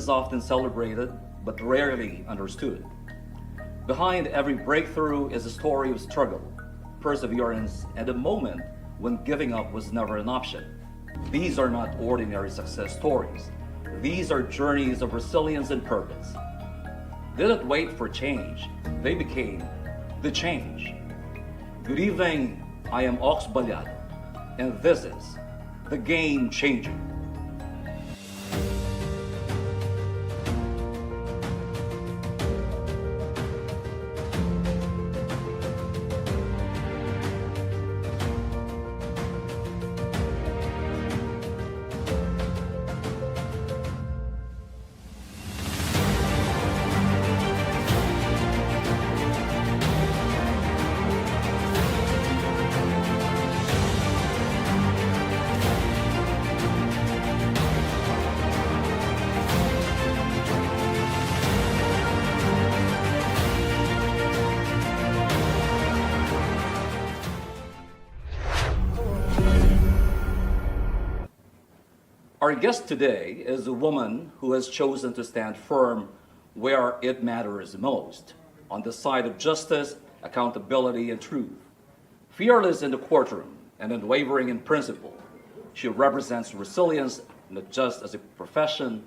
is often celebrated but rarely understood. Behind every breakthrough is a story of struggle, perseverance, and a moment when giving up was never an option. These are not ordinary success stories. These are journeys of resilience and purpose. They didn't wait for change. They became the change. Good evening, I am Ox Balyado, and this is The Game Changer. Our guest today is a woman who has chosen to stand firm where it matters most, on the side of justice, accountability, and truth. Fearless in the courtroom and unwavering in principle, she represents resilience not just as a profession,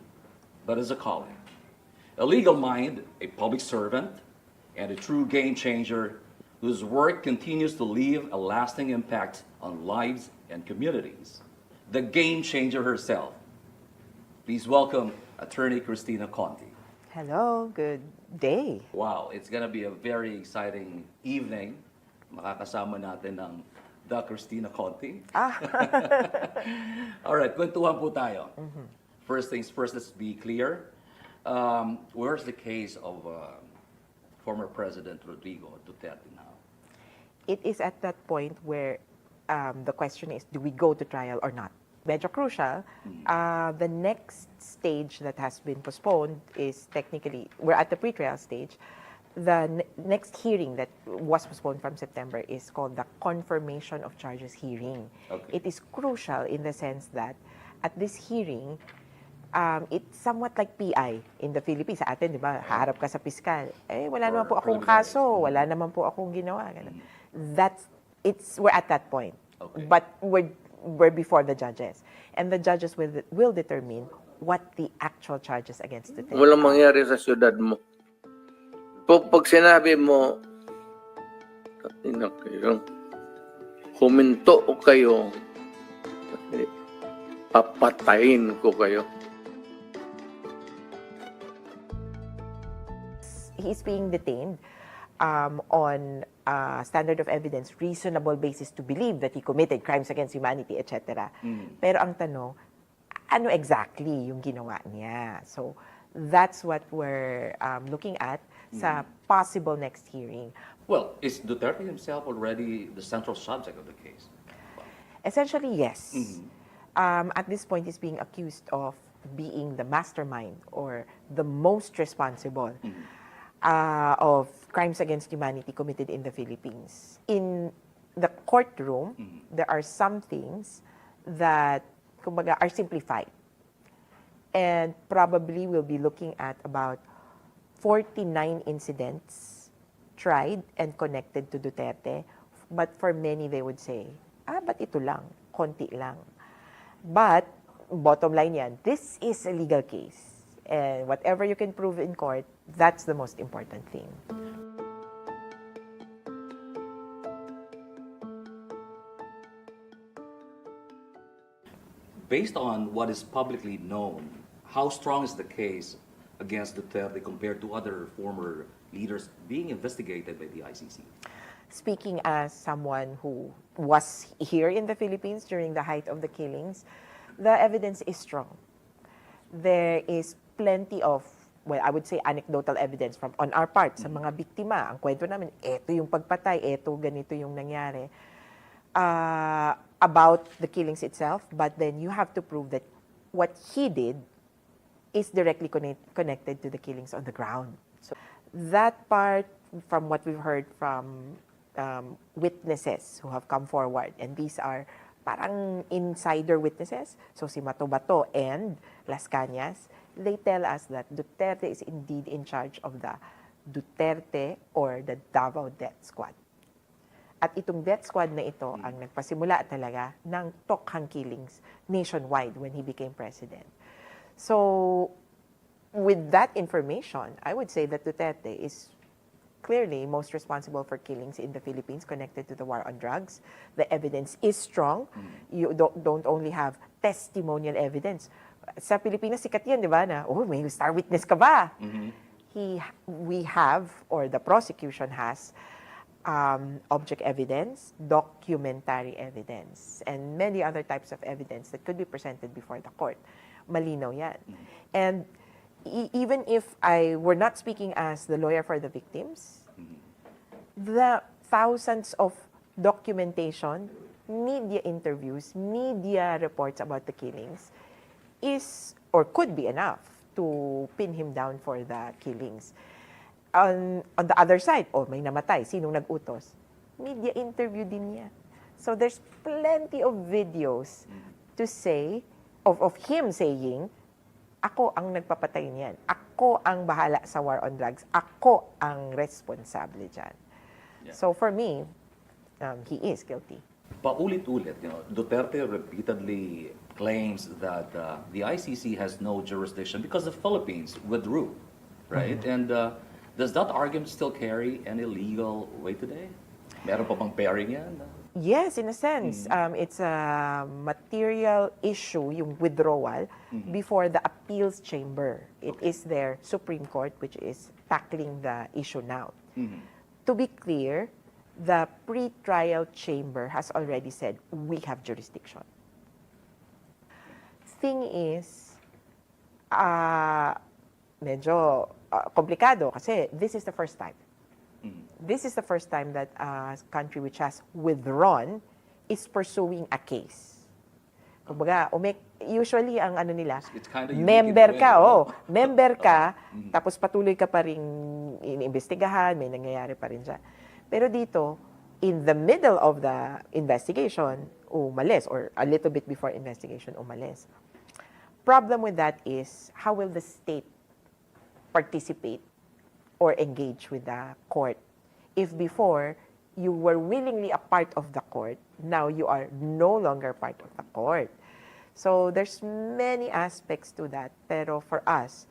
but as a calling. A legal mind, a public servant, and a true game changer whose work continues to leave a lasting impact on lives and communities. The game changer herself. Please welcome Attorney KRISTINA Conti. Hello, good day. Wow, it's gonna be a very exciting evening. Makakasama natin ng the KRISTINA Conti. All right, kwentuhan po tayo. First things first, let's be clear. Where's the case of former President Rodrigo Duterte now? It is at that point where the question is, do we go to trial or not? Medyo crucial. The next stage that has been postponed is technically, we're at the pre-trial stage. The next hearing that was postponed from September is called the confirmation of charges hearing. Okay. It is crucial in the sense that at this hearing, it's somewhat like PI in the Philippines. Sa atin, di ba, haharap ka sa piskal. Eh, wala naman po akong kaso, wala naman po akong ginawa. We're at that point. Okay. But we're before the judges. And the judges will determine what the actual charges against the thing. Walang mangyari sa syudad mo. Pag sinabi mo, huminto kayo, papatayin ko kayo. He's being detained on standard of evidence, reasonable basis to believe that he committed crimes against humanity, etc. Pero ang tanong, ano exactly yung ginawa niya? So that's what we're looking at sa possible next hearing. Well, is Duterte himself already the central subject of the case? Essentially, yes. At this point, he's being accused of being the mastermind or the most responsible of crimes against humanity committed in the Philippines. In the courtroom, there are some things that kumbaga, are simplified. And probably we'll be looking at about 49 incidents tried and connected to Duterte. But for many, they would say, ba't ito lang? Konti lang. But, bottom line yan, this is a legal case. And whatever you can prove in court, that's the most important thing. Based on what is publicly known, how strong is the case against Duterte compared to other former leaders being investigated by the ICC? Speaking as someone who was here in the Philippines during the height of the killings, the evidence is strong. There is plenty of, well, I would say anecdotal evidence from on our part, sa mga biktima. Ang kwento namin, eto yung pagpatay, eto ganito yung nangyari. About the killings itself, but then you have to prove that what he did is directly connected to the killings on the ground. So that part, from what we've heard from witnesses who have come forward, and these are parang insider witnesses, so si Mato Bato and Las Cañas, they tell us that Duterte is indeed in charge of the Duterte or the Davao Death Squad. At itong death squad na ito ang nagpasimula talaga ng tokhang killings nationwide when he became president. So, with that information, I would say that Duterte is clearly most responsible for killings in the Philippines connected to the war on drugs. The evidence is strong. You don't only have testimonial evidence. Sa Pilipinas, sikat yan, di ba? Na, may star witness ka ba? We have, or the prosecution has, object evidence, documentary evidence, and many other types of evidence that could be presented before the court. Malinaw yan. And even if I were not speaking as the lawyer for the victims, the thousands of documentation, media interviews, media reports about the killings is or could be enough to pin him down for the killings. On the other side, may namatay, sinong nag-utos? Media interview din niya. So there's plenty of videos to say, of him saying, ako ang nagpapatay niyan. Ako ang bahala sa war on drugs. Ako ang responsable dyan. Yeah. So for me, he is guilty. Paulit-ulit, Duterte repeatedly claims that the ICC has no jurisdiction because the Philippines withdrew, right? And does that argument still carry any legal weight today? Meron pa bang bearing yan? Yes, in a sense. It's a material issue, yung withdrawal, before the appeals chamber. It is their Supreme Court which is tackling the issue now. To be clear, the pre-trial chamber has already said, we have jurisdiction. Thing is, medyo komplikado kasi this is the first time. This is the first time that a country which has withdrawn is pursuing a case. Kumbaga, usually ang ano nila, It's kind of unique member in a way, ka, no? member ka, tapos patuloy ka pa rin iniimbestigahan, may nangyayari pa rin siya. Pero dito, in the middle of the investigation, umalis, or a little bit before investigation, umalis. Problem with that is, how will the state participate or engage with the court? If before, you were willingly a part of the court, now you are no longer part of the court. So there's many aspects to that. Pero for us,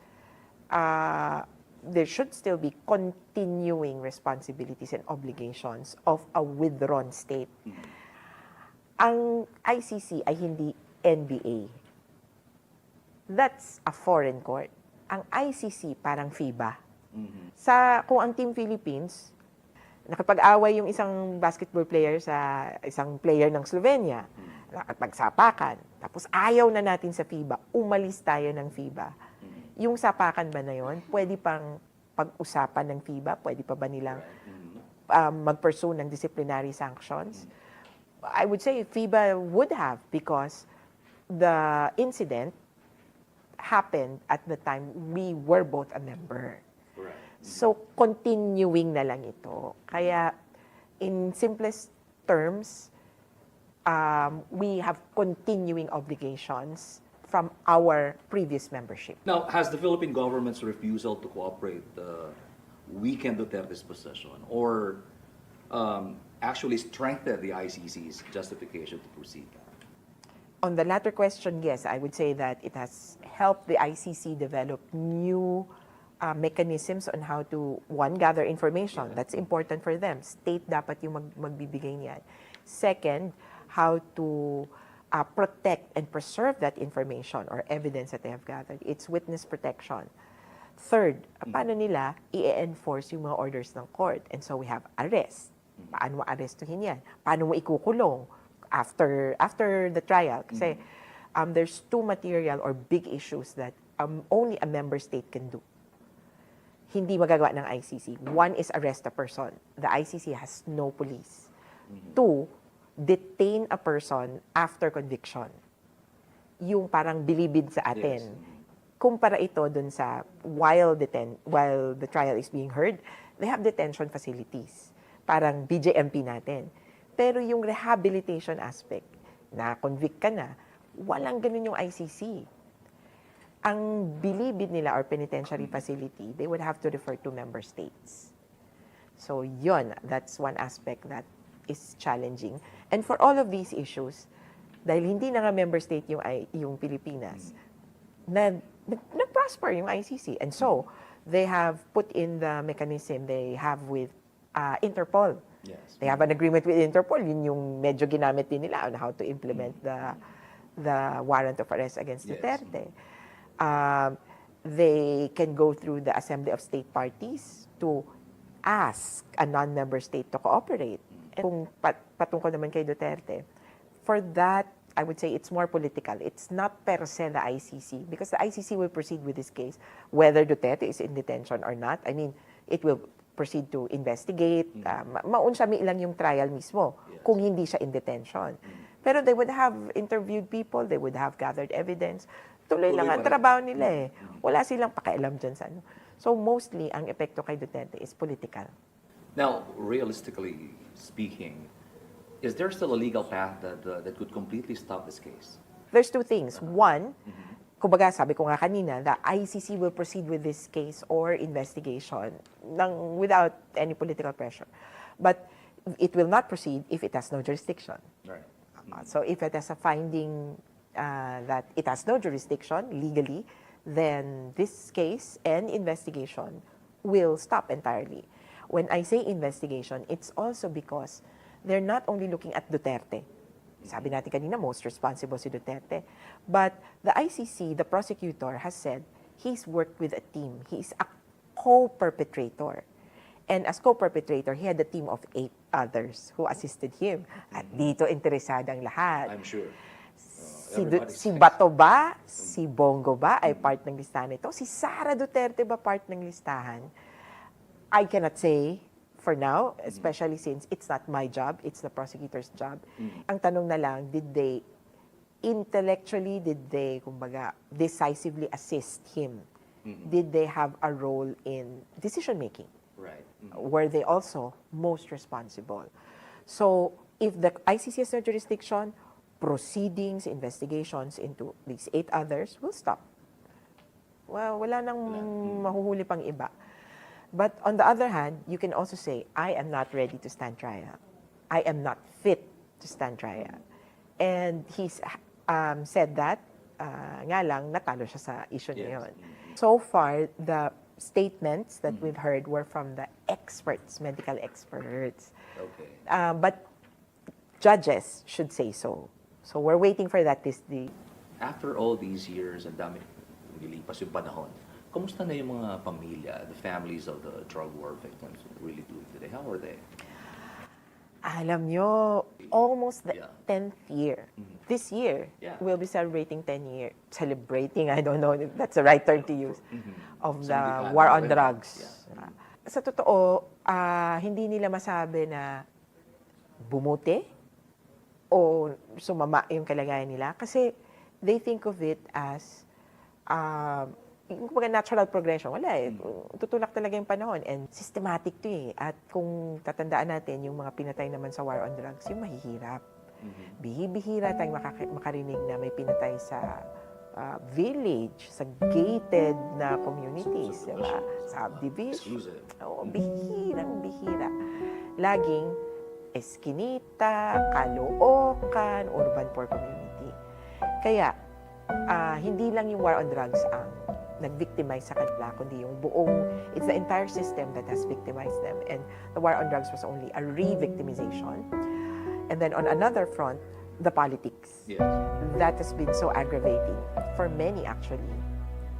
there should still be continuing responsibilities and obligations of a withdrawn state. Ang ICC ay hindi NBA. That's a foreign court. Ang ICC parang FIBA. Kung ang Team Philippines, nakapag-away yung isang basketball player sa isang player ng Slovenia, nakapagsapakan, tapos ayaw na natin sa FIBA, umalis tayo ng FIBA. Yung sapakan ba na yon, pwede pang pag-usapan ng FIBA? Pwede pa ba nilang mag-pursue ng disciplinary sanctions? I would say FIBA would have, because the incident happened at the time we were both a member. So, continuing na lang ito. Kaya, in simplest terms, we have continuing obligations from our previous membership. Now, has the Philippine government's refusal to cooperate weakened Duterte's position or actually strengthened the ICC's justification to proceed? On the latter question, yes, I would say that it has helped the ICC develop new mechanisms on how to, one, gather information. That's important for them. State dapat yung magbibigay niyan. Second, how to protect and preserve that information or evidence that they have gathered. It's witness protection. Third, paano nila i-enforce yung mga orders ng court? And so we have arrest. Paano mo arestuhin yan? Paano mo ikukulong after the trial? Kasi there's two material or big issues that only a member state can do. Hindi magagawa ng ICC. One is arrest a person. The ICC has no police. Two, detain a person after conviction. Yung parang bilibid sa atin. Kumpara ito dun sa while the trial is being heard, they have detention facilities. Parang BJMP natin. Pero yung rehabilitation aspect, na convict ka na, walang ganun yung ICC. ang bilibid nila or penitentiary facility, they would have to refer to member states. So yun, that's one aspect that is challenging. And for all of these issues, dahil hindi na nga member state yung Pilipinas, nag-prosper yung ICC. And so, they have put in the mechanism they have with Interpol. Yes. They have an agreement with Interpol. Yun yung medyo ginamit din nila on how to implement the warrant of arrest against Yes. Duterte. They can go through the Assembly of State Parties to ask a non-member state to cooperate. And kung patungkol naman kay Duterte, for that, I would say it's more political. It's not per se the ICC, because the ICC will proceed with this case, whether Duterte is in detention or not. I mean, it will proceed to investigate. Maunsami lang yung trial mismo kung hindi siya in detention. Pero they would have interviewed people, they would have gathered evidence. Tuloy lang ang trabaho nila eh. Wala silang pakialam dyan sa ano. So mostly, ang epekto kay Duterte is political. Now, realistically speaking, is there still a legal path that could completely stop this case? There's two things. One, kumbaga sabi ko nga kanina, the ICC will proceed with this case or investigation without any political pressure. But it will not proceed if it has no jurisdiction. Right. So if it has a finding that it has no jurisdiction legally, then this case and investigation will stop entirely. When I say investigation, it's also because they're not only looking at Duterte. Sabi natin kanina, most responsible si Duterte. But the ICC, the prosecutor, has said he's worked with a team. He's a co-perpetrator. And as co-perpetrator, he had a team of 8 others who assisted him. At dito interesado ang lahat. I'm sure. Si Bato ba, si Bongo ba ay part ng listahan nito? Si Sara Duterte ba part ng listahan? I cannot say for now, especially since it's not my job, it's the prosecutor's job. Ang tanong na lang, did they intellectually, did they, kumbaga, decisively assist him? Did they have a role in decision-making? Right. Were they also most responsible? So, if the ICC has no jurisdiction, proceedings, investigations into these 8 others will stop. Well, wala nang mahuhuli pang iba. But on the other hand, you can also say, I am not ready to stand trial. I am not fit to stand trial. And he's said that, nga lang, natalo siya sa issue na yun. So far, the statements that we've heard were from the experts, medical experts. Okay. But judges should say so. So we're waiting for that this day. After all these years, ang dami nilipas yung panahon, kamusta na yung mga pamilya, the families of the drug war victims really doing today? How are they? Alam nyo, almost the 10th year. This year, Yeah. we'll be celebrating 10 years. Celebrating, I don't know if that's the right term to use, of the war on drugs. Sa totoo, hindi nila masabi na bumuti o sumama yung kalagayan nila. Kasi they think of it as yung natural progression. Wala eh. Tutulak talaga yung panahon. And systematic to eh. At kung tatandaan natin, yung mga pinatay naman sa war on drugs, yung mahihirap. Bihira tayong makarinig na may pinatay sa village, sa gated na communities, diba? Subdivision. Oo, bihira. Laging Eskinita, Caloocan, urban poor community. Kaya, hindi lang yung war on drugs ang nag-victimize sa kanila, kundi yung buong, it's the entire system that has victimized them. And the war on drugs was only a re-victimization. And then on another front, the politics. Yes. That has been so aggravating. For many, actually,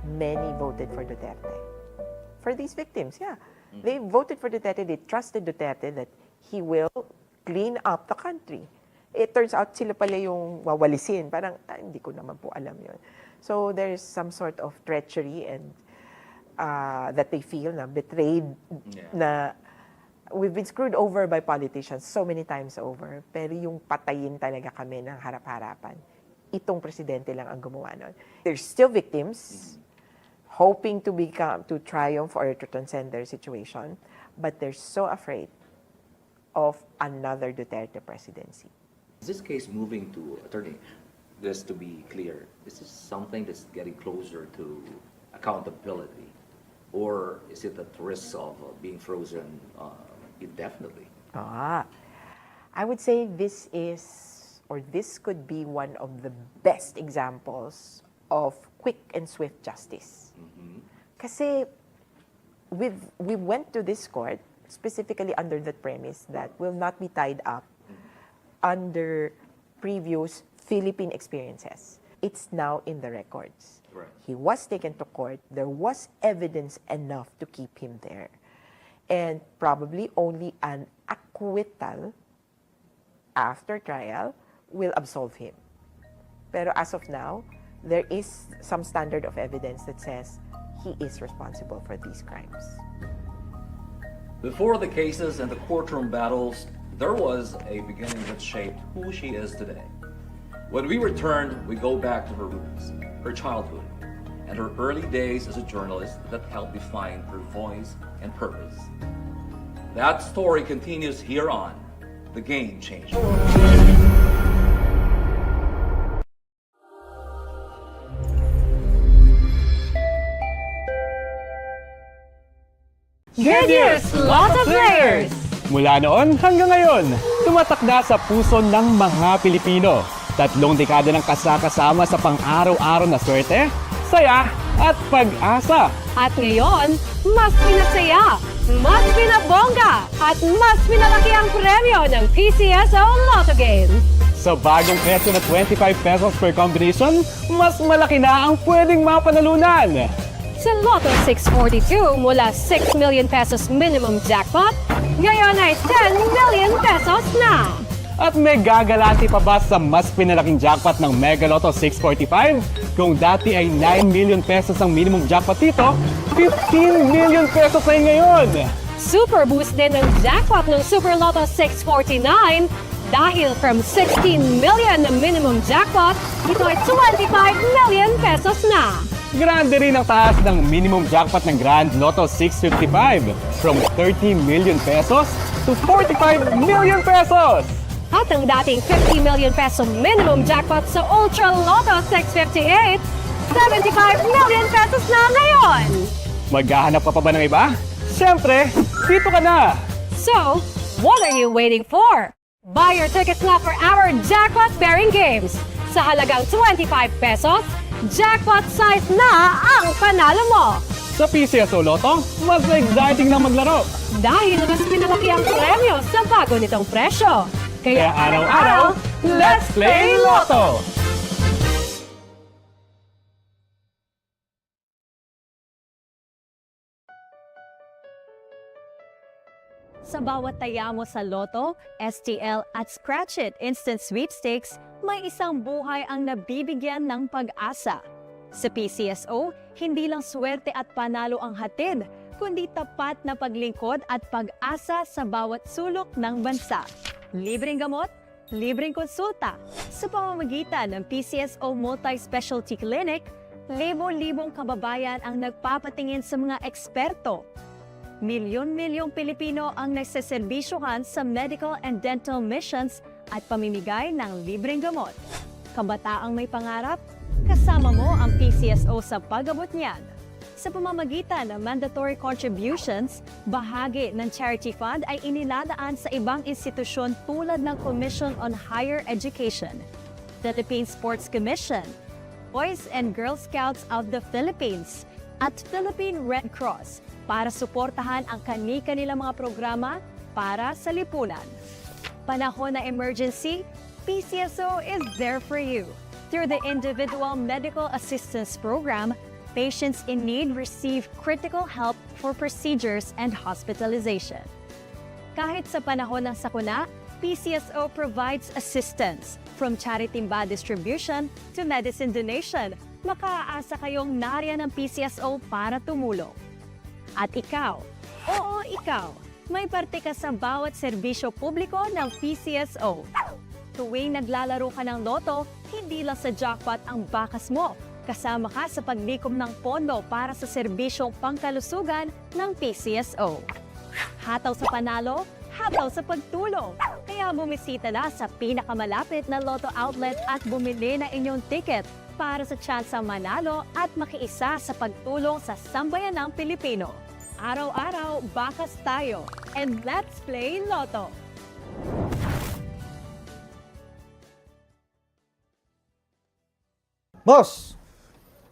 many voted for Duterte. For these victims, yeah. They voted for Duterte, they trusted Duterte that he will clean up the country. It turns out sila pala yung wawalisin. Parang, hindi ko naman po alam yun. So there's some sort of treachery and that they feel na betrayed, na we've been screwed over by politicians so many times over. Pero yung patayin talaga kami ng harap-harapan, itong presidente lang ang gumawa nun. There's still victims hoping to triumph or to transcend their situation, but they're so afraid of another Duterte presidency. Is this case moving to attorney? this to be clear. Is this something that's getting closer to accountability? Or is it at risk of being frozen indefinitely? I would say this could be one of the best examples of quick and swift justice. Kasi we went to this court specifically under the premise that will not be tied up under previous Philippine experiences. It's now in the records. Right. He was taken to court. There was evidence enough to keep him there. And probably only an acquittal after trial will absolve him. Pero as of now, there is some standard of evidence that says he is responsible for these crimes. Before the cases and the courtroom battles, there was a beginning that shaped who she is today. When we return, we go back to her roots, her childhood, and her early days as a journalist that helped define her voice and purpose. That story continues here on The Game Changer. Good news! Lots of players! Mula noon hanggang ngayon, tumatakda sa puso ng mga Pilipino. 3 dekada ng kasama sa pang-araw-araw na swerte, saya at pag-asa. At ngayon, mas pinasaya, mas pinabongga, at mas pinalaki ang premyo ng PCSO Lotto Game. Sa bagong presyo na 25 pesos per combination, mas malaki na ang pwedeng mapanalunan. Sa Lotto 642 mula 6 million pesos minimum jackpot, ngayon ay 10 million pesos na! At may gagalanti pa ba sa mas pinalaking jackpot ng Mega Lotto 645? Kung dati ay 9 million pesos ang minimum jackpot dito, 15 million pesos ay ngayon! Super boost din ang jackpot ng Super Lotto 649 dahil from 16 million na minimum jackpot, ito ay 25 million pesos na! Grande rin ang taas ng minimum jackpot ng Grand Lotto 655 from 30 million pesos to 45 million pesos! At ang dating 50 million peso minimum jackpot sa Ultra Lotto 658, 75 million pesos na ngayon! Maghahanap ka pa ba ng iba? Siyempre, dito ka na! So, what are you waiting for? Buy your tickets now for our jackpot bearing games. Sa halagang 25 pesos, jackpot size na ang panalo mo! Sa PCSO Lotto, mas exciting na maglaro. Dahil mas pinalaki ang premyo sa bago nitong presyo. Kaya araw-araw, let's play Lotto! Sa bawat taya mo sa Lotto, STL at Scratch It Instant Sweepstakes, may isang buhay ang nabibigyan ng pag-asa. Sa PCSO, hindi lang swerte at panalo ang hatid, kundi tapat na paglingkod at pag-asa sa bawat sulok ng bansa. Libreng gamot, libreng konsulta. Sa pamamagitan ng PCSO Multi-Specialty Clinic, libo-libong kababayan ang nagpapatingin sa mga eksperto. Milyon-milyong Pilipino ang nagseserbisyohan sa medical and dental missions at pamimigay ng libreng gamot. Kabataang may pangarap, kasama mo ang PCSO sa pag-abot niyan. Sa pamamagitan ng mandatory contributions, bahagi ng charity fund ay iniladaan sa ibang institusyon tulad ng Commission on Higher Education, Philippine Sports Commission, Boys and Girl Scouts of the Philippines, at Philippine Red Cross para suportahan ang kani-kanilang mga programa para sa lipunan. Panahon na emergency, PCSO is there for you. Through the Individual Medical Assistance Program, patients in need receive critical help for procedures and hospitalization. Kahit sa panahon ng sakuna, PCSO provides assistance from charity timba distribution to medicine donation. Makaaasa kayong nariyan ng PCSO para tumulong. At ikaw, oo ikaw, may parte ka sa bawat serbisyo publiko ng PCSO. Tuwing naglalaro ka ng loto, hindi lang sa jackpot ang bakas mo. Kasama ka sa paglikom ng pondo para sa serbisyong pangkalusugan ng PCSO. Hataw sa panalo, hataw sa pagtulong. Kaya Kaya bumisita na sa pinakamalapit na Lotto outlet at bumili na inyong ticket para sa tsansa manalo at makiisa sa pagtulong sa sambayanang Pilipino. Araw-araw, bakas tayo. And let's play Lotto! Boss,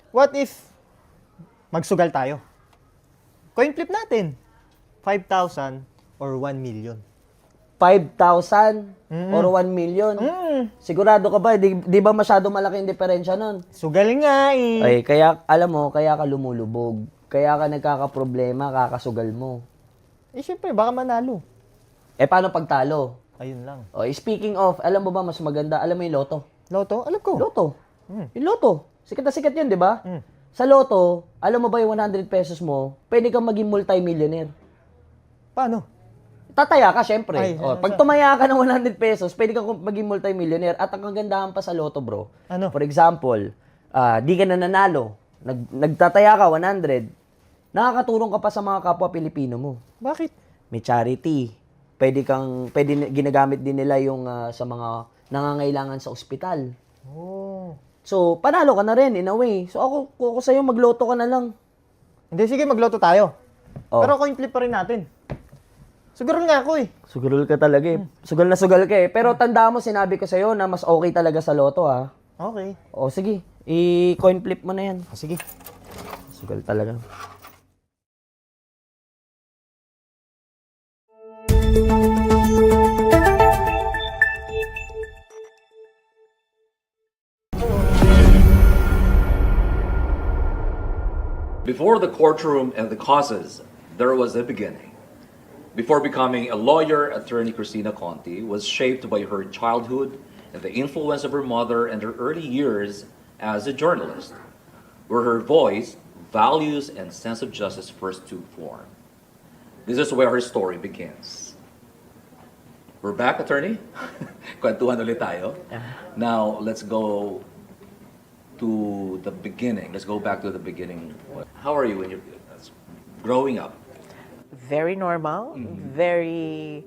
what if magsugal tayo? Coin flip natin. 5,000 or 1 million. 5,000 or 1 million. Sigurado ka ba? Di ba masyado malaki yung diferensya nun? Sugal nga eh. Ay, kaya, alam mo, kaya ka lumulubog. Kaya ka nagkakaproblema, kakasugal mo. Eh, syempre, baka manalo. Eh, paano pagtalo? Ayun lang. O, speaking of, alam mo ba mas maganda? Alam mo yung loto? Loto? Alam ko. Loto. Yung loto. Sikat na sikat yun, di ba? Sa loto, alam mo ba yung 100 pesos mo, pwede kang maging multi-millionaire. Paano? Tataya ka, syempre. Ay, Pag tumaya ka ng 100 pesos, pwede kang maging multi-millionaire. At ang kagandahan pa sa loto, bro. Ano? For example, di ka na nanalo. Nagtataya ka, 100. Nakakatulong ka pa sa mga kapwa Pilipino mo. Bakit? May charity. Pwede ginagamit din nila yung sa mga nangangailangan sa ospital. Oh. So, panalo ka na rin, in a way. So, ako sa'yo, magloto ka na lang. Hindi, sige, magloto tayo. Oh. Pero coin flip pa rin natin. Sugarol nga ako eh. Sugal ka talaga eh. Sugal na sugal ka eh. Pero tanda mo, sinabi ko sa'yo na mas okay talaga sa loto ha. Okay. O, sige. I-coin flip mo na yan. Sige. Sugal talaga. Before the courtroom and the causes, there was a beginning. Before becoming a lawyer, attorney KRISTINA Conti was shaped by her childhood and the influence of her mother and her early years as a journalist, where her voice, values, and sense of justice first took form. This is where her story begins. We're back, attorney. Kwentuhan ulit tayo. Now, let's go to the beginning. Let's go back to the beginning. How are you when you're growing up? Very normal, very,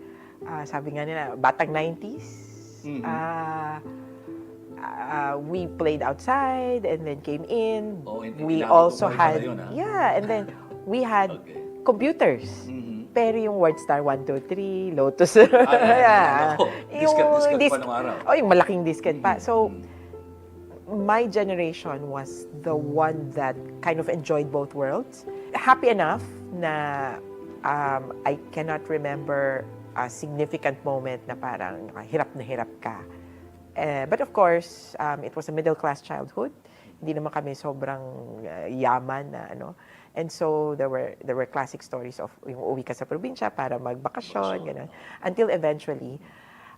sabi nga nila, batang 90s. We played outside and then came in. Oh, We ginamit also mo pa had, rin yun, yeah, and then we had Okay. computers. Pero yung WordStar 1, 2, 3, Lotus, Ako, disket pa nung araw. Oh, yung malaking disket pa. So, my generation was the one that kind of enjoyed both worlds. Happy enough na I cannot remember a significant moment na parang hirap na hirap ka. But of course, it was a middle-class childhood. Hindi naman kami sobrang yaman na ano. And so there were classic stories of yung uwi ka sa probinsya para magbakasyon, ganun. Until eventually,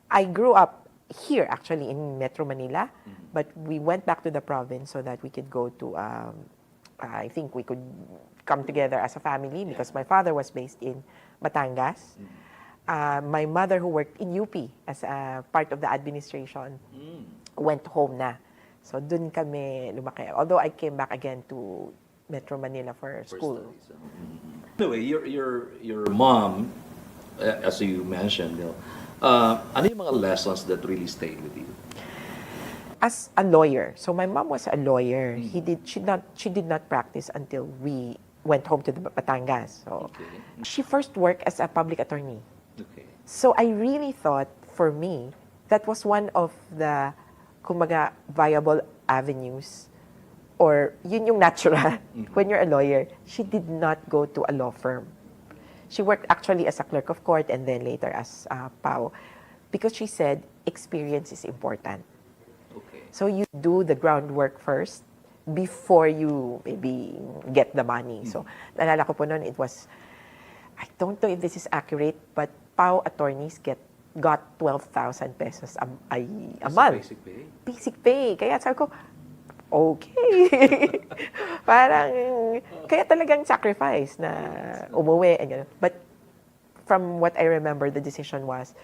I grew up here actually in Metro Manila, but we went back to the province so that we could go to I think we could come together as a family because my father was based in Batangas. My mother, who worked in UP as a part of the administration, went home na. So dun kami lumaki. Although I came back again to Metro Manila for school. Anyway, your mom, as you mentioned, ano yung mga lessons that really stayed with you? As a lawyer, so my mom was a lawyer. She did not practice until we went home to the Batangas. So she first worked as a public attorney. Okay. So I really thought, for me, that was one of the, kumbaga, viable avenues, or yun yung natural. When you're a lawyer, she did not go to a law firm. She worked actually as a clerk of court and then later as PAO, because she said experience is important. Okay. So you do the groundwork first before you maybe get the money. So naalala ko po noon, it was, I don't know if this is accurate, but PAO attorneys got 12,000 pesos a month. Basic pay? Basic pay. Kaya sabi ko, okay. Parang, kaya talagang sacrifice na umuwi and gano'n. But from what I remember, the decision was,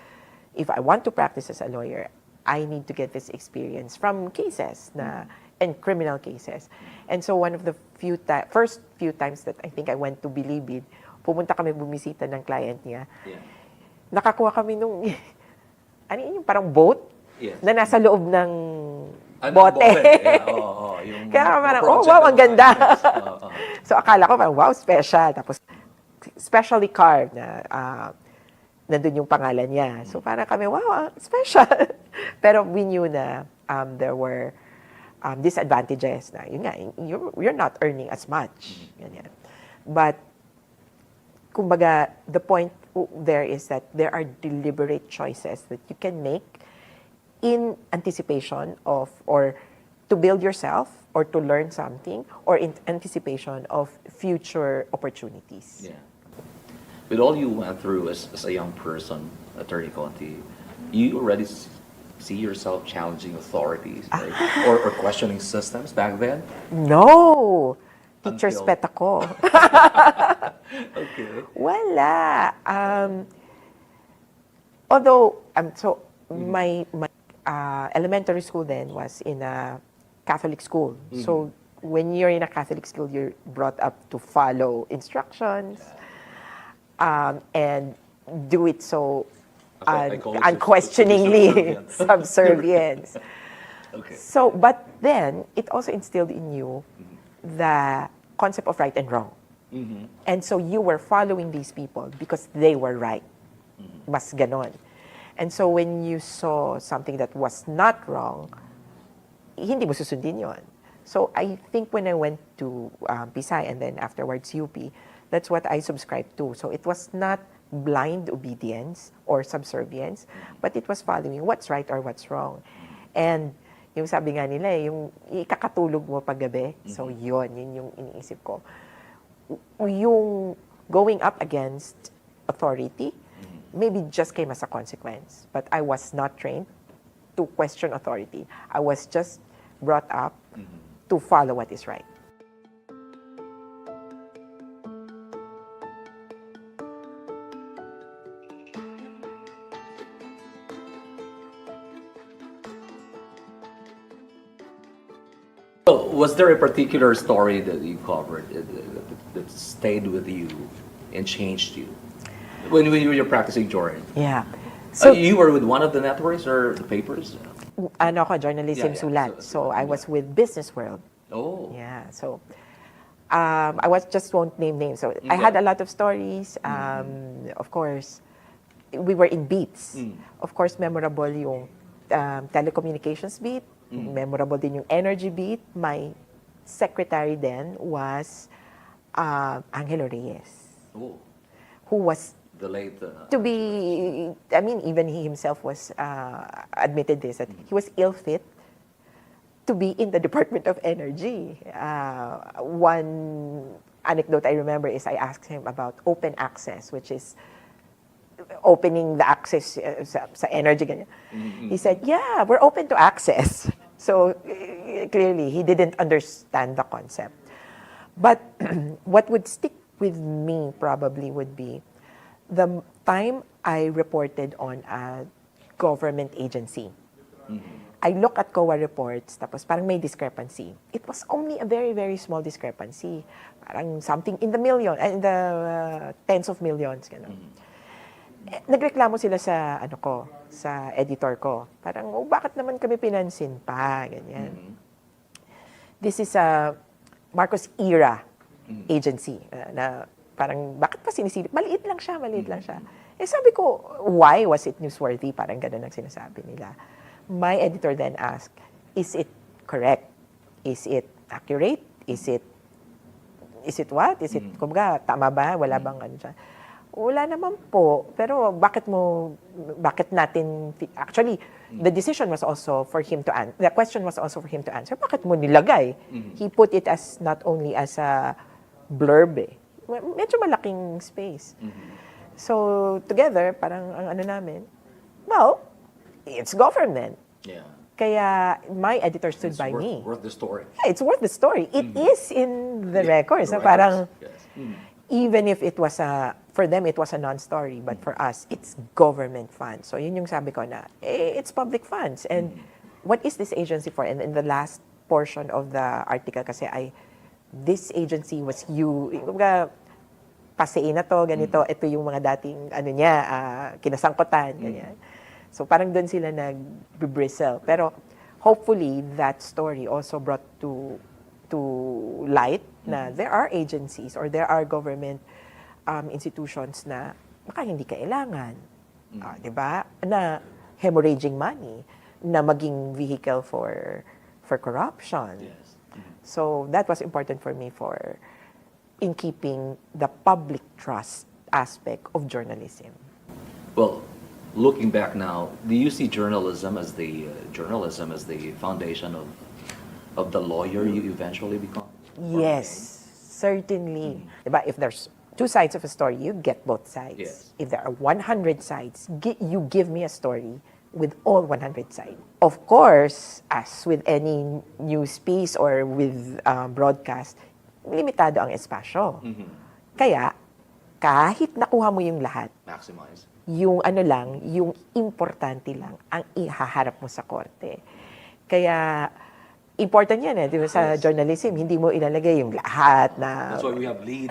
if I want to practice as a lawyer, I need to get this experience from cases and criminal cases. And so one of the first few times that I think I went to Bilibid, pumunta kami bumisita ng client niya. Yeah. Nakakuha kami nung ano yun, yung parang boat Yes. na nasa loob ng Bote. bote. Yeah, yung Kaya parang, oh, project wow, na ang ganda. yes. Oo. So, akala ko parang, wow, special. Tapos, specially carved na nandun yung pangalan niya. So, parang kami, wow, special. Pero we knew na there were disadvantages na, yun nga, you're not earning as much. Ganyan. But, kumbaga, the point there is that there are deliberate choices that you can make in anticipation of, or to build yourself, or to learn something, or in anticipation of future opportunities. Yeah. With all you went through as a young person, Attorney Conti, you already see yourself challenging authorities, right? or questioning systems back then? No! Teacher's Until- pet ako. Okay. Wala. Although, my elementary school then was in a Catholic school. So, when you're in a Catholic school, you're brought up to follow instructions and do it so I call it unquestioningly subservient. subservience. Okay. So, but then, it also instilled in you the concept of right and wrong. And so you were following these people because they were right. Mas ganon. And so when you saw something that was not wrong, hindi mo susundin yon. So I think when I went to Pisay and then afterwards UP, that's what I subscribed to. So it was not blind obedience or subservience, but it was following what's right or what's wrong. And yung sabi nga nila, yung ikakatulog mo paggabi, so yun yung iniisip ko. Yung going up against authority, maybe just came as a consequence. But I was not trained to question authority. I was just brought up to follow what is right. So, was there a particular story that you covered that stayed with you and changed you when you were practicing Jordan? Yeah. So, You were with one of the networks or the papers? ano ako, journalism Yeah, yeah. sulat. So, I was with Business World. Oh. Yeah. So, I just won't name names. So, I had a lot of stories. Of course, we were in beats. Of course, memorable yung telecommunications beat. Memorable din yung energy beat. My secretary then was Angelo Reyes, Oh. who was The late. to be, I mean, even he himself was admitted this, that he was ill fit to be in the Department of Energy. One anecdote I remember is I asked him about open access, which is opening the access sa energy. Ganyan. He said, yeah, we're open to access. So clearly, he didn't understand the concept. But what would stick with me probably would be the time I reported on a government agency. I look at COA reports, tapos parang may discrepancy. It was only a very, very small discrepancy. Parang something in the million, in the tens of millions. Ganun. Nagreklamo sila sa sa editor ko. Parang, oh, bakit naman kami pinansin pa? Ganyan. This is a Marcos era agency na parang, bakit pa sinisilip? Maliit lang siya. Eh sabi ko, why was it newsworthy? Parang ganun ang sinasabi nila. My editor then asked, is it correct? Is it accurate? Is it what? Is it, kumbaga, tama ba? Wala bang ano siya? Wala naman po. Pero bakit natin, actually, the decision was also for him to answer. The question was also for him to answer. Bakit mo nilagay? He put it as not only as a blurb eh. Medyo malaking space. So, together, parang ang ano namin, well, it's government. Yeah. Kaya my editor stood It's by worth, me. worth the story. Yeah, it's worth the story. It is in the records. The So parang, records, yes. even if it was for them, it was a non-story, but for us, it's government funds. So yun yung sabi ko na, it's public funds. And what is this agency for? And in the last portion of the article kasi this agency was pasein na to, ganito, ito yung mga dating, kinasangkutan, ganyan. So parang doon sila nag-bristle. Pero hopefully that story also brought to light na there are agencies or there are government institutions na baka hindi kailangan, 'di ba? Na hemorrhaging money na maging vehicle for corruption. Yes. So that was important for me in keeping the public trust aspect of journalism. Well, looking back now, do you see journalism as the foundation of the lawyer you eventually become? Yes, certainly. Diba? If there's two sides of a story, you get both sides. Yes. If there are 100 sides, you give me a story with all 100 sides. Of course, as with any news piece or with broadcast, limitado ang espasyo. Kaya, kahit nakuha mo yung lahat, Maximize. yung yung importante lang ang ihaharap mo sa korte. Kaya, important yan di ba, sa journalism, hindi mo ilalagay yung lahat na That's why we have lead.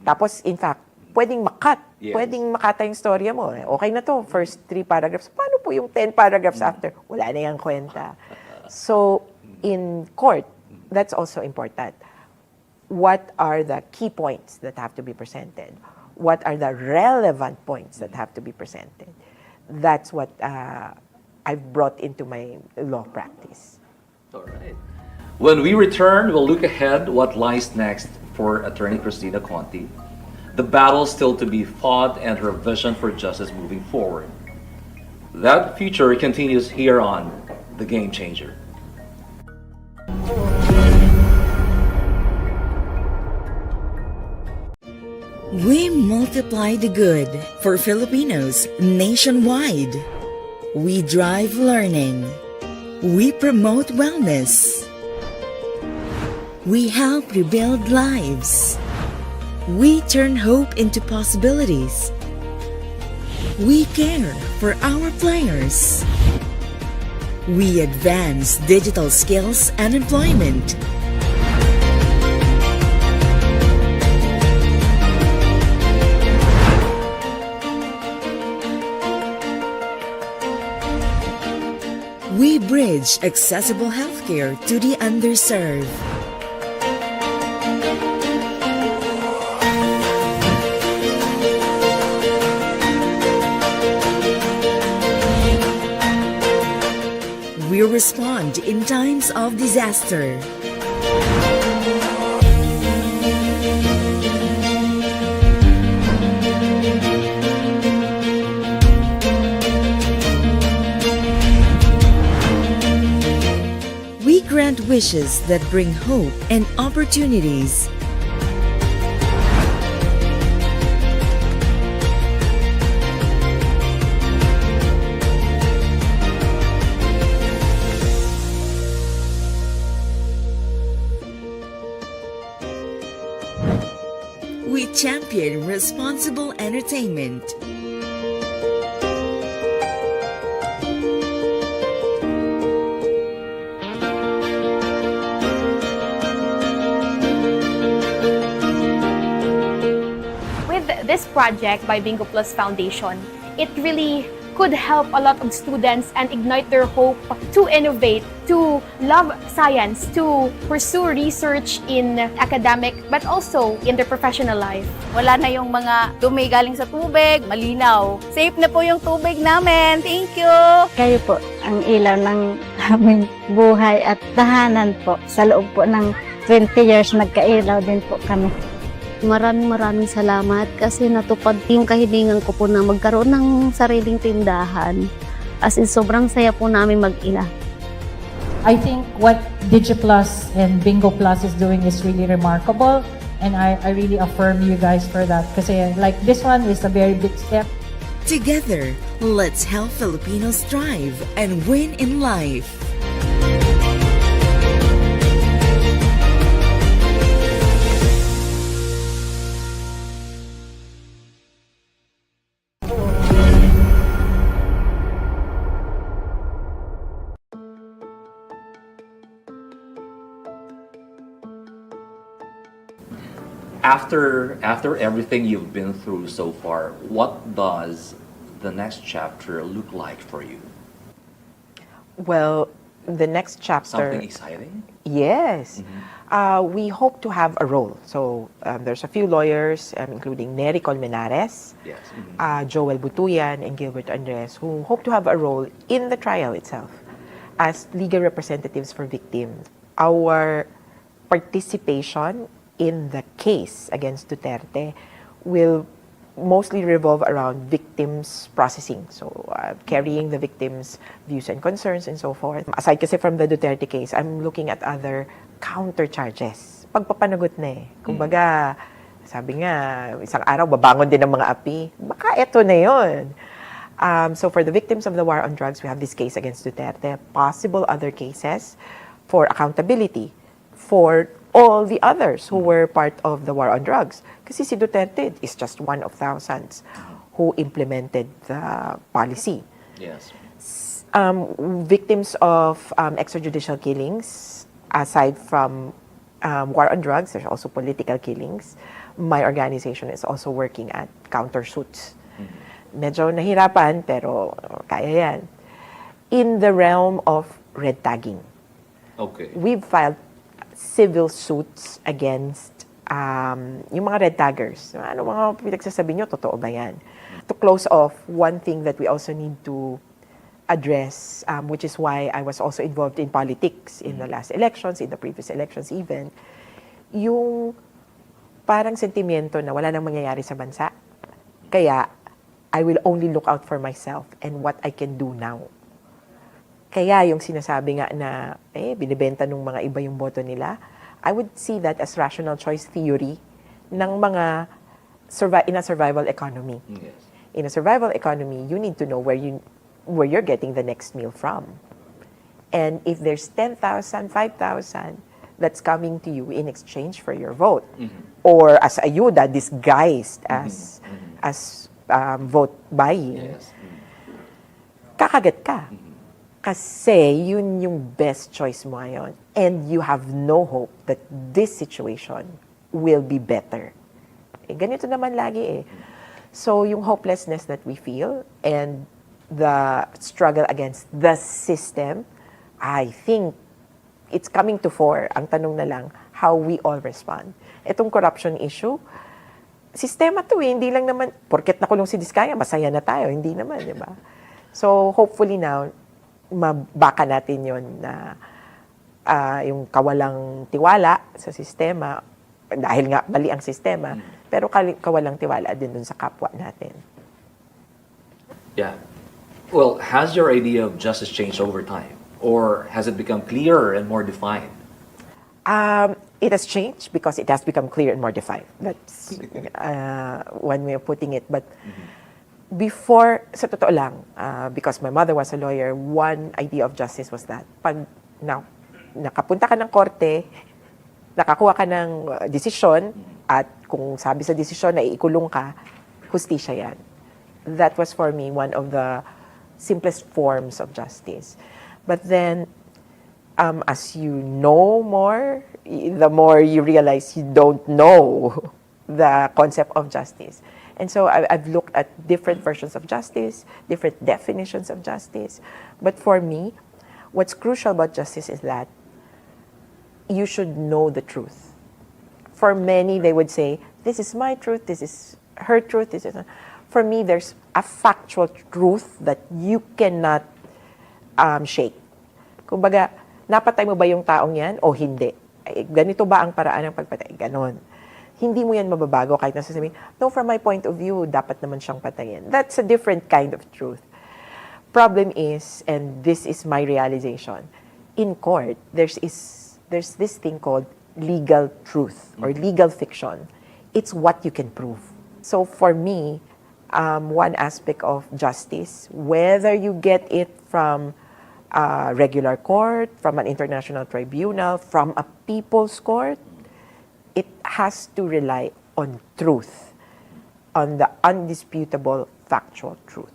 Tapos, in fact, pwedeng makat. Yes. Pwedeng makata yung storya mo. Okay na to, first 3 paragraphs. Paano po yung 10 paragraphs after? Wala na yung kwenta. So, in court, that's also important. What are the key points that have to be presented? What are the relevant points that have to be presented? That's what I've brought into my law practice. All right. When we return, we'll look ahead what lies next for Attorney Cristina Conti, the battle still to be fought, and her vision for justice moving forward. That future continues here on The Game Changer. We multiply the good for Filipinos nationwide. We drive learning. We promote wellness. We help rebuild lives. We turn hope into possibilities. We care for our players. We advance digital skills and employment. We bridge accessible healthcare to the underserved. We respond in times of disaster. We grant wishes that bring hope and opportunities. We champion responsible entertainment. With this project by Bingo Plus Foundation, it really could help a lot of students and ignite their hope to innovate, to love science, to pursue research in academic, but also in their professional life. Wala na yung mga dumi galing sa tubig, malinaw. Safe na po yung tubig namin. Thank you! Kayo po ang ilaw ng aming buhay at tahanan po. Sa loob po ng 20 years, nagkailaw din po kami. Maraming salamat kasi natupad yung kahilingan ko po na magkaroon ng sariling tindahan. As in, sobrang saya po namin mag-ina. I think what DigiPlus and Bingo Plus is doing is really remarkable, and I really affirm you guys for that kasi like this one is a very big step. Together, let's help Filipinos thrive and win in life. After everything you've been through so far, what does the next chapter look like for you? Well, the next chapter. Something exciting? Yes. We hope to have a role. So there's a few lawyers, including Nery Colmenares, Yes. Joel Butuyan, and Gilbert Andres, who hope to have a role in the trial itself as legal representatives for victims. Our participation in the case against Duterte will mostly revolve around victims processing. So, carrying the victims' views and concerns and so forth. Aside kasi from the Duterte case, I'm looking at other counter charges. Pagpapanagot na eh. Kumbaga, sabi nga, isang araw babangon din ng mga api. Baka eto na yun. So for the victims of the war on drugs, we have this case against Duterte, possible other cases for accountability for all the others who were part of the war on drugs. Kasi si Duterte is just one of thousands who implemented the policy. Yes. Victims of extrajudicial killings, aside from war on drugs, there's also political killings. My organization is also working at countersuits. Medyo nahirapan, pero kaya yan. In the realm of red tagging, Okay. we've filed civil suits against yung mga red taggers. Ano mga pinagsasabi nyo, totoo ba yan? To close off, one thing that we also need to address, which is why I was also involved in politics in the last elections, in the previous elections even, yung parang sentimiento na wala nang mangyayari sa bansa. Kaya, I will only look out for myself and what I can do now. Kaya yung sinasabi nga na binibenta ng mga iba yung boto nila, I would see that as rational choice theory ng mga in a survival economy. Yes. In a survival economy, you need to know where you're getting the next meal from. And if there's 10,000, 5,000 that's coming to you in exchange for your vote, or as ayuda disguised as vote buying, Yes. kakagat ka. Kasi yun yung best choice mo ngayon. And you have no hope that this situation will be better. Ganito naman lagi eh. So yung hopelessness that we feel and the struggle against the system, I think it's coming to fore. Ang tanong na lang, how we all respond. Itong corruption issue, sistema to eh. Hindi lang naman, porket nakulong si Diskaya, masaya na tayo. Hindi naman, di ba? So hopefully now, mabaka natin yon na yung kawalang tiwala sa sistema, dahil nga mali ang sistema, pero kawalang tiwala din dun sa kapwa natin. Yeah. Well, has your idea of justice changed over time? Or has it become clearer and more defined? It has changed because it has become clear and more defined. That's one way of putting it. But before, sa totoo lang, because my mother was a lawyer, one idea of justice was that pag nakapunta ka ng korte, nakakuha ka ng desisyon, at kung sabi sa desisyon na iikulong ka, hustisya yan. That was for me one of the simplest forms of justice. But then, as you know more, the more you realize you don't know the concept of justice. And so I've looked at different versions of justice, different definitions of justice. But for me, what's crucial about justice is that you should know the truth. For many, they would say, this is my truth, this is her truth, this is... For me, there's a factual truth that you cannot shake. Kumbaga, napatay mo ba yung taong yan o hindi? Ganito ba ang paraan ng pagpatay? Ganon. Hindi mo yan mababago kahit nasasabihin, no, from my point of view, dapat naman siyang patayin. That's a different kind of truth. Problem is, and this is my realization, in court, there's this thing called legal truth or legal fiction. It's what you can prove. So for me, one aspect of justice, whether you get it from a regular court, from an international tribunal, from a people's court, it has to rely on truth, on the undisputable factual truth.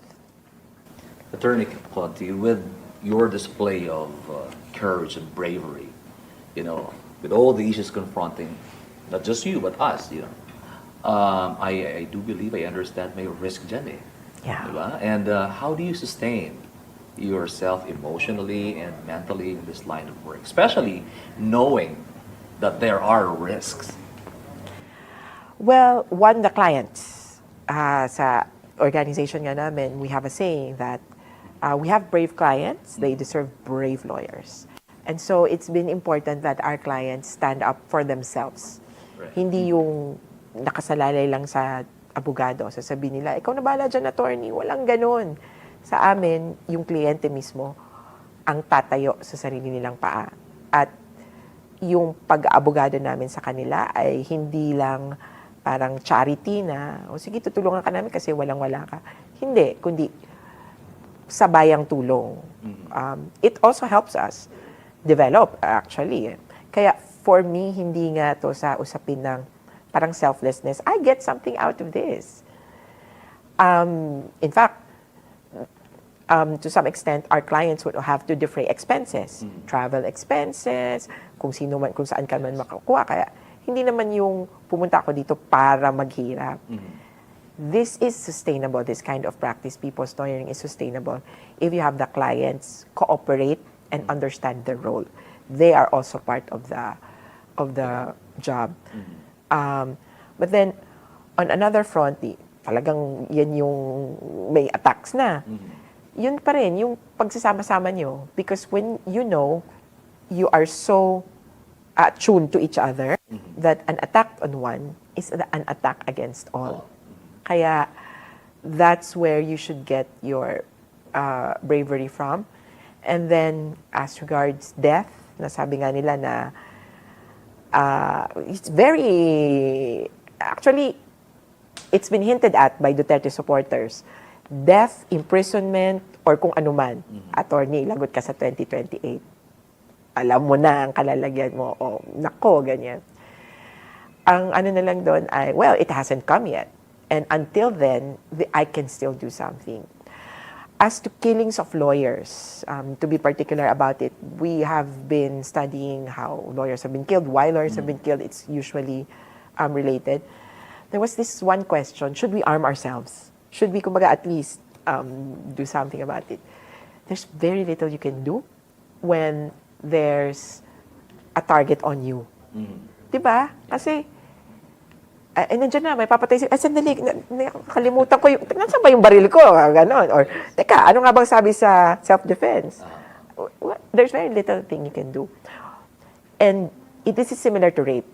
Attorney Conti, with your display of courage and bravery, with all the issues confronting not just you but us, I do believe I understand may risk dyan eh. Yeah. Diba? And how do you sustain yourself emotionally and mentally in this line of work, especially knowing that there are risks? Well, one, the clients. Sa organization nga namin, we have a saying that we have brave clients, they deserve brave lawyers. And so it's been important that our clients stand up for themselves. Right. Hindi yung nakasalalay lang sa abogado. Sasabihin nila, ikaw na bahala dyan, attorney. Walang ganun. Sa amin, yung kliyente mismo ang tatayo sa sarili nilang paa. At yung pag-abogado namin sa kanila ay hindi lang parang charity na, o sige, tutulungan ka namin kasi walang-wala ka. Hindi, kundi sabayang tulong. It also helps us develop, actually. Kaya for me, hindi nga to sa usapin ng parang selflessness. I get something out of this. In fact, to some extent, our clients would have to defray expenses, travel expenses, kung saan ka man makakuha. Kaya hindi naman yung pumunta ako dito para maghirap. This is sustainable, this kind of practice. People's lawyering is sustainable if you have the clients cooperate and understand their role. They are also part of the job. But then, on another front, talagang yan yung may attacks na. Yun pa rin, yung pagsasama-sama nyo. Because when you know, you are so attuned to each other, that an attack on one is an attack against all. Kaya, that's where you should get your bravery from. And then, as regards death, nasabi nga nila na it's very, actually, it's been hinted at by Duterte supporters. Death, imprisonment, or kung ano man, attorney, lagot ka sa 2028. Alam mo na ang kalalagyan mo, o nako, ganyan. Ang ano na lang doon ay, well, it hasn't come yet. And until then, I can still do something. As to killings of lawyers, to be particular about it, we have been studying how lawyers have been killed, why lawyers have been killed. It's usually related. There was this one question, should we arm ourselves? Should we, kumbaga, at least do something about it? There's very little you can do when there's a target on you. Diba? Kasi, nandiyan na, may papatay siya. Sandali, nakalimutan ko yung, nasa ba yung baril ko? Ganon. Or, teka, ano nga bang sabi sa self-defense? There's very little thing you can do. And this is similar to rape.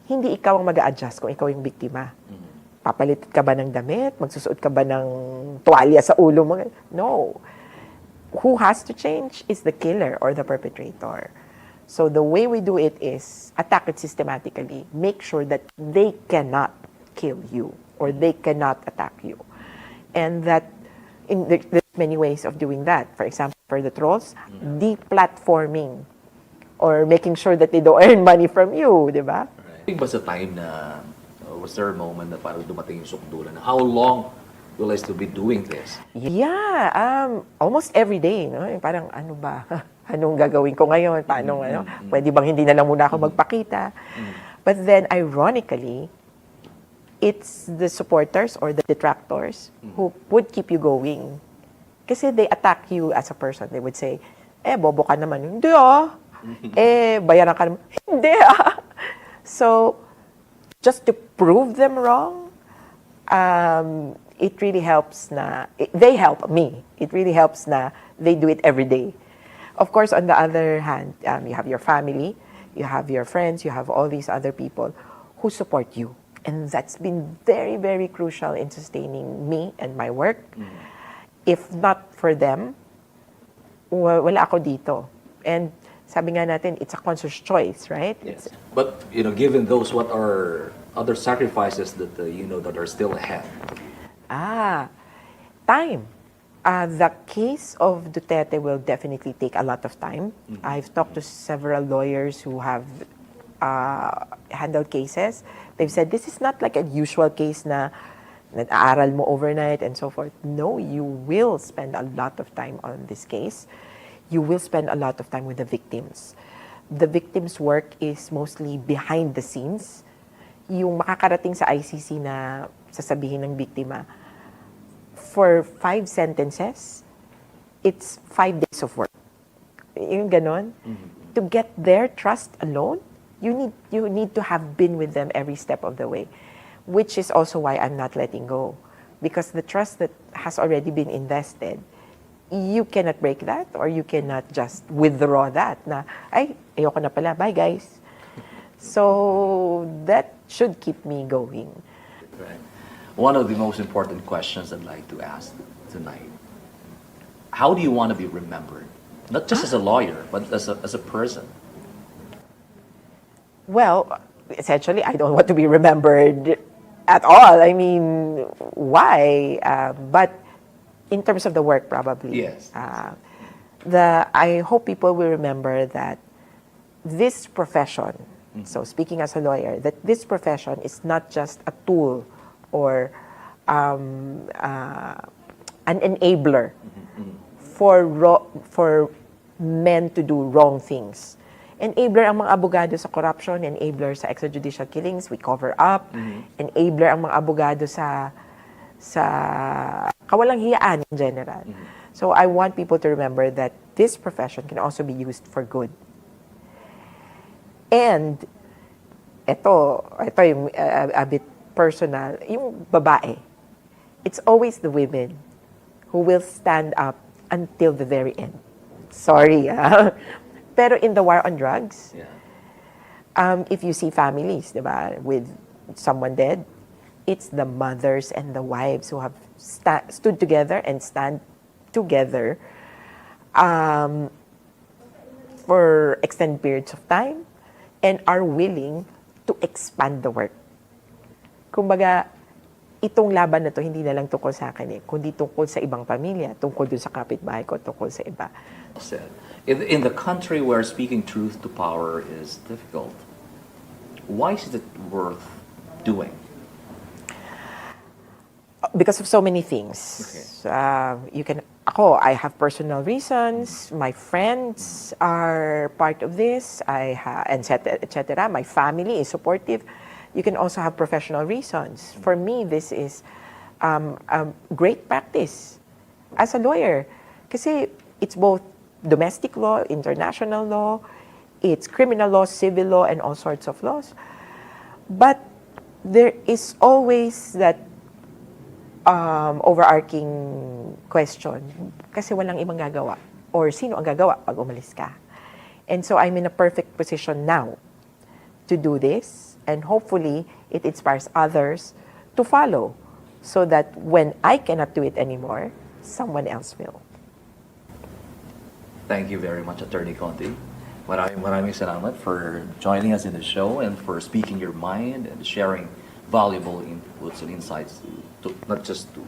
Hindi ikaw ang mag-a-adjust kung ikaw yung biktima. Papalit ka ba ng damit? Magsusuot ka ba ng tuwalya sa ulo mo? No. Who has to change is the killer or the perpetrator. So the way we do it is attack it systematically. Make sure that they cannot kill you or they cannot attack you. And that there's many ways of doing that. For example, for the trolls, deplatforming or making sure that they don't earn money from you, di ba? I think was a time na, was there a moment na parang dumating yung sukdulan na how long will I still be doing this? Yeah, almost every day. No? Parang ano ba? Anong gagawin ko ngayon? Paano, ano? Pwede bang hindi na lang muna ako magpakita? But then, ironically, it's the supporters or the detractors who would keep you going. Kasi they attack you as a person. They would say, bobo ka naman. Hindi bayaran ka naman. Hindi So, just to prove them wrong, it really helps na, they help me. It really helps na they do it every day. Of course, on the other hand, you have your family, you have your friends, you have all these other people who support you. And that's been very, very crucial in sustaining me and my work. If not for them, wala ako dito. And sabi nga natin, it's a conscious choice, right? Yes. But, given those, what are other sacrifices that, that are still ahead? Time. The case of Duterte will definitely take a lot of time. I've talked to several lawyers who have handled cases. They've said, this is not like a usual case na nag-aaral mo overnight and so forth. No, you will spend a lot of time on this case. You will spend a lot of time with the victims. The victims' work is mostly behind the scenes. Yung makakarating sa ICC na sasabihin ng biktima, for 5 sentences, it's 5 days of work. Yung ganon. To get their trust alone, you need to have been with them every step of the way, which is also why I'm not letting go. Because the trust that has already been invested, you cannot break that, or you cannot just withdraw that na, ay, ayoko na pala, bye guys. So that should keep me going. Right. One of the most important questions I'd like to ask tonight, how do you want to be remembered? Not just as a lawyer, but as a person. Well, essentially, I don't want to be remembered at all. I mean, why? But in terms of the work, probably. Yes. I hope people will remember that this profession, so speaking as a lawyer, that this profession is not just a tool or an enabler for men to do wrong things. Enabler ang mga abogado sa corruption, enabler sa extrajudicial killings, we cover up. Enabler ang mga abogado sa kawalang hiyaan in general. So I want people to remember that this profession can also be used for good. And ito yung a bit personal, yung babae. It's always the women who will stand up until the very end. Sorry, Pero in the war on drugs, if you see families, diba, with someone dead, it's the mothers and the wives who have stood together and stand together for extended periods of time and are willing to expand the work. Kumbaga, itong laban na to, hindi na lang tungkol sa akin kundi tungkol sa ibang pamilya, tungkol dun sa kapitbahay ko, tungkol sa iba. In the country where speaking truth to power is difficult, why is it worth doing? Because of so many things. Okay. I have personal reasons. My friends are part of this. etc. My family is supportive. You can also have professional reasons. For me, this is a great practice as a lawyer. Kasi it's both domestic law, international law, it's criminal law, civil law, and all sorts of laws. But there is always that overarching question, kasi walang ibang gagawa. Or sino ang gagawa pag umalis ka? And so I'm in a perfect position now to do this, and hopefully it inspires others to follow, so that when I cannot do it anymore, someone else will. Thank you very much, Attorney Conti. Maraming salamat for joining us in the show and for speaking your mind and sharing valuable inputs and insights to not just to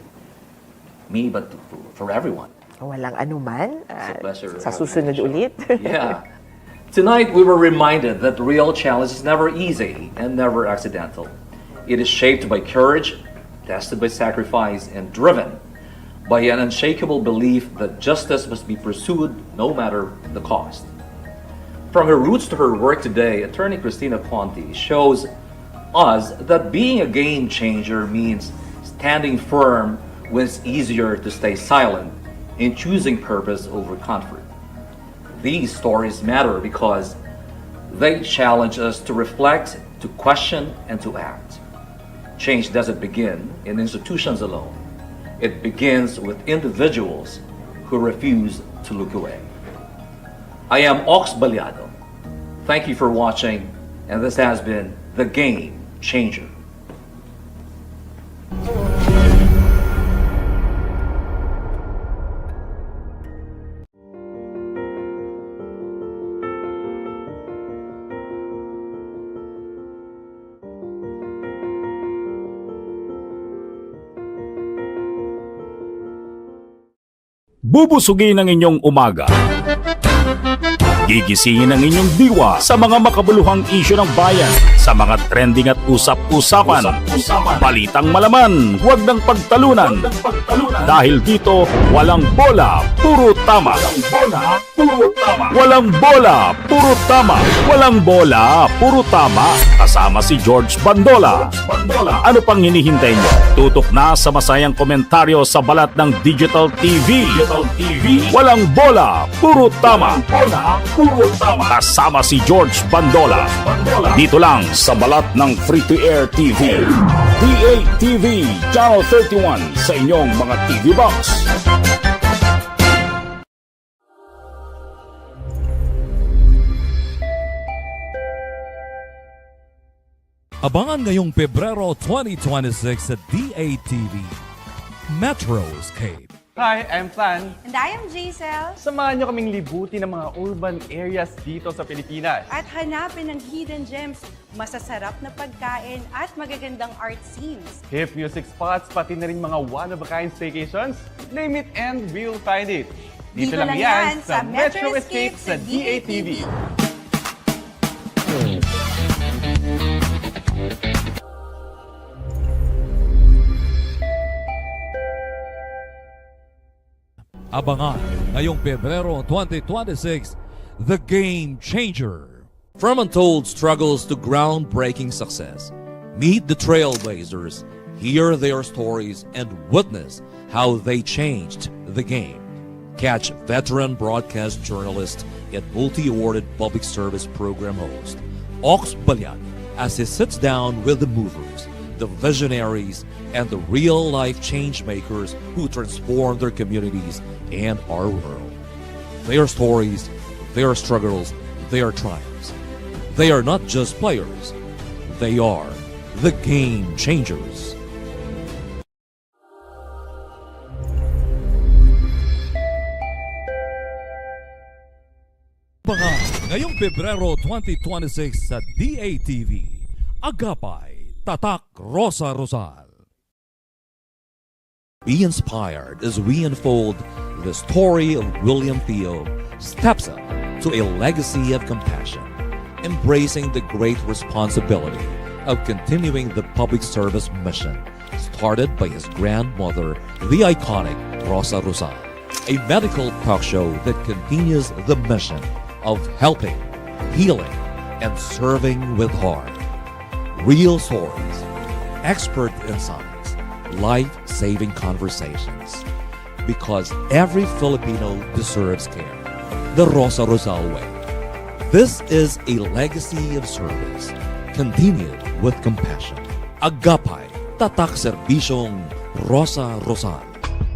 me, but for everyone. Walang anuman. It's a pleasure. Sa susunod ulit. Yeah. Tonight, we were reminded that the real challenge is never easy and never accidental. It is shaped by courage, tested by sacrifice, and driven by an unshakable belief that justice must be pursued no matter the cost. From her roots to her work today, Attorney KRISTINA Conti shows us that being a game changer means standing firm when it's easier to stay silent and choosing purpose over comfort. These stories matter because they challenge us to reflect, to question, and to act. Change doesn't begin in institutions alone. It begins with individuals who refuse to look away. I am Ox Baliado. Thank you for watching, and this has been The Game Changer. Bubusugin ang inyong umaga. Gigisingin ang inyong diwa sa mga makabuluhang isyu ng bayan, sa mga trending at usap-usapan. Balitang malaman, huwag ng pagtalunan. Dahil dito, walang bola, puro tama. Walang bola, puro tama. Walang bola, puro tama. Kasama si George Bandola. Ano pang hinihintay nyo? Tutok na sa masayang komentaryo sa balat ng Digital TV. Walang bola, puro tama. Kasama si George Bandola. Dito lang sa balat ng Free-to-Air TV. DATV Channel 31 sa inyong mga TV box. Abangan ngayong Pebrero 2026 sa DATV Metroscape. Hi, I'm Plan. And I am Giselle. Samahan niyo kaming libutin ng mga urban areas dito sa Pilipinas. At hanapin ang hidden gems, masasarap na pagkain at magagandang art scenes. Hip music spots, pati na rin mga one-of-a-kind staycations. Name it and we'll find it. Dito lang yan sa Metro Escape sa DATV. Abangan ngayong Pebrero 2026, The Game Changer. From untold struggles to groundbreaking success, meet the trailblazers, hear their stories, and witness how they changed the game. Catch veteran broadcast journalist and multi-awarded public service program host Ox Balyan as he sits down with the movers, the visionaries, and the real-life change makers who transform their communities and our world. Their stories, their struggles, their triumphs. They are not just players. They are the game changers. Abangan ngayong Pebrero 2026 sa DATV. Agapay, Tatak Rosa Rosal. Be inspired as we unfold the story of William Theo steps up to a legacy of compassion, embracing the great responsibility of continuing the public service mission started by his grandmother, the iconic Rosa Rosal, a medical talk show that continues the mission of helping, healing, and serving with heart. Real stories, expert insights, life-saving conversations. Because every Filipino deserves care. The Rosa Rosal way. This is a legacy of service, continued with compassion. Agapay, tatak serbisyong Rosa Rosal.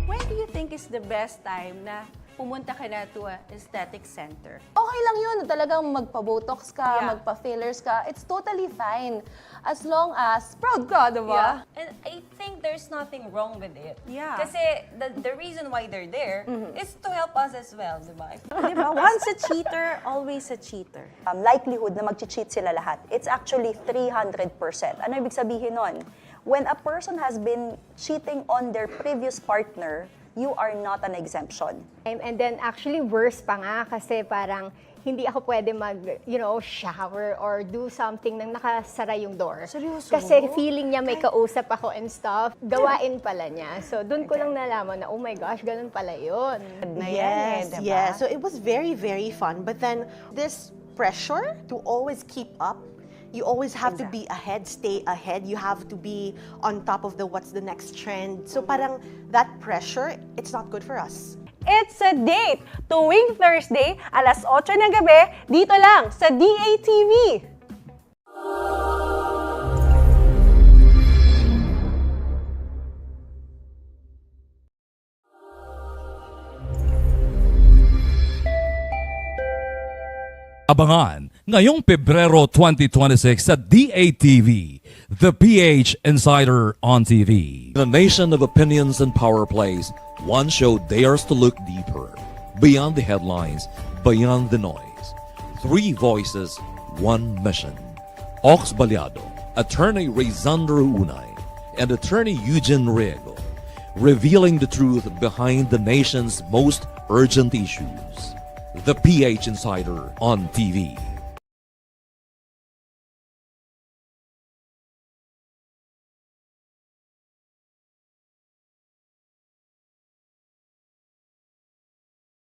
When do you think is the best time na pumunta ka na to a aesthetic center? Okay lang yun. Talagang magpa-botox ka, magpa-fillers ka. It's totally fine. As long as proud ka, diba? And I think there's nothing wrong with it. Yeah. Kasi the reason why they're there is to help us as well, diba? Diba? Once a cheater, always a cheater. Likelihood na mag-cheat sila lahat, it's actually 300%. Ano ibig sabihin nun? When a person has been cheating on their previous partner, you are not an exemption. And then actually worse pa nga kasi parang hindi ako pwede shower or do something nang nakasara yung door. Seryoso? Kasi feeling niya may kausap ako and stuff. Gawain pala niya. So doon ko lang nalaman na, oh my gosh, ganun pala yun. Yes. So it was very, very fun. But then this pressure to always keep up, you always have to be ahead, stay ahead. You have to be on top of what's the next trend. So parang that pressure, it's not good for us. It's a date! Tuwing Thursday, alas 8 ng gabi, dito lang sa DATV. Abangan ngayong Pebrero 2026 sa DATV, The PH Insider on TV. In a nation of opinions and power plays, one show dares to look deeper, beyond the headlines, beyond the noise. Three voices, one mission. Ox Baliado, attorney Rayzandro Unay, and attorney Eugene Riego, revealing the truth behind the nation's most urgent issues. The PH Insider on TV.